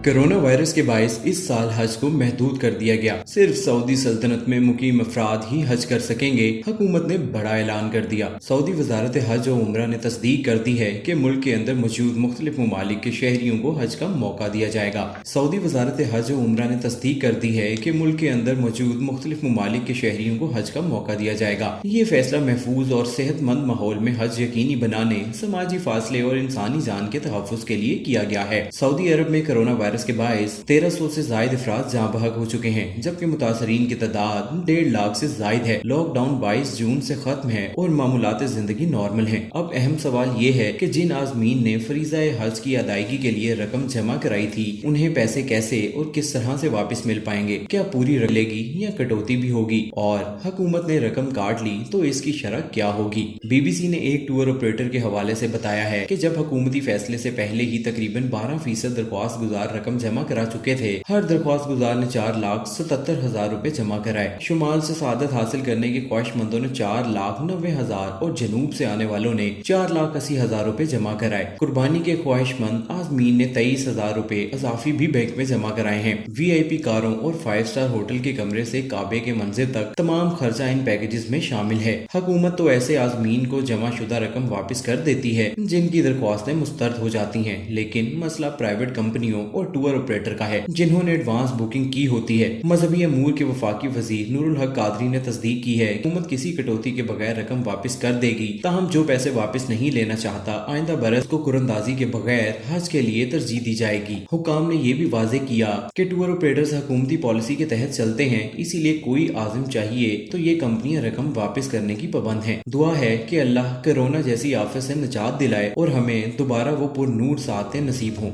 Corona virus के बायस इस साल हज को महदूद कर दिया गया। सिर्फ सऊदी सल्तनत में मुकीम अफराद ही हज कर सकेंगे। हुकूमत ने बड़ा ऐलान कर दिया। सऊदी वजारत हज और उमरा ने तस्दीक कर दी है कि मुल्क के अंदर मौजूद मुख्तलिफ ममालिक के शहरियों को हज का मौका दिया जाएगा। सऊदी वजारत हज और उमरा ने तस्दीक कर दी है कि मुल्क के अंदर मौजूद मुख्तलिफ ममालिक के शहरियों को हज का मौका दिया जाएगा। ये फैसला महफूज और सेहतमंद माहौल में हज यकीनी बनाने, समाजी फासले और इंसानी जान के तहफ़्फ़ुज़ के लिए किया गया है। सऊदी अरब में कोरोना वायरस के बायस 1300 से जायद अफराद जाँ बहक हो चुके हैं, जबकि मुतासरीन की तादाद 1.5 लाख से जायद है। लॉकडाउन 22 जून से खत्म है और मामूलात जिंदगी नॉर्मल हैं। अब अहम सवाल ये है कि जिन आज़मीन ने फरीज़ा हज की अदायगी के लिए रकम जमा कराई थी, उन्हें पैसे कैसे और किस तरह से वापस मिल पाएंगे? क्या पूरी रकम या कटौती भी होगी? और हुकूमत ने रकम काट ली तो इसकी शरह क्या होगी? BBC ने एक टूर ऑपरेटर के हवाले से बताया है कि जब हुकूमती फैसले से पहले ही तकरीबन 12% दरख्वास्त गुजार रकम जमा करा चुके थे। हर दरख्वास्त गुजार ने 4,77,000 रुपए जमा कराए। शुमाल से सादत हासिल करने के ख्वाहिशमंदों ने 4,90,000 और जनूब से आने वालों ने 4,80,000 रुपए जमा कराए। कुर्बानी के ख्वाहिशमंद आज़मीन ने 23,000 रुपए अजाफी भी बैंक में जमा कराए हैं। VIP कारों और 5 स्टार होटल के कमरे से काबे के मंजिल तक तमाम खर्चा इन पैकेजेस में शामिल है। हुकूमत तो ऐसे आज़मीन को जमा शुदा रकम वापस कर देती है जिनकी दरख्वास्तें मुस्तरद हो जाती हैं, लेकिन मसला प्राइवेट कंपनियों और टूर ऑपरेटर का है जिन्होंने एडवांस बुकिंग की होती है। मजहबी अमूर के वफाकी वजीर नूरुल हक कादरी ने तस्दीक की है कि हुकूमत किसी कटौती के बगैर रकम वापस कर देगी। ताहम जो पैसे वापस नहीं लेना चाहता, आइंदा बरस को कुरंदाजी के बगैर हज के लिए तरजीह दी जाएगी। हुकाम ने यह भी वाजे किया कि टूर ऑपरेटर्स हुकूमती पॉलिसी के तहत चलते हैं, इसीलिए कोई आज़म चाहिए तो ये कंपनियां रकम वापस करने की पाबंद हैं। दुआ है कि अल्लाह कोरोना जैसी आफत से निजात दिलाए और हमें दोबारा वो पुरनूर सातें नसीब हों।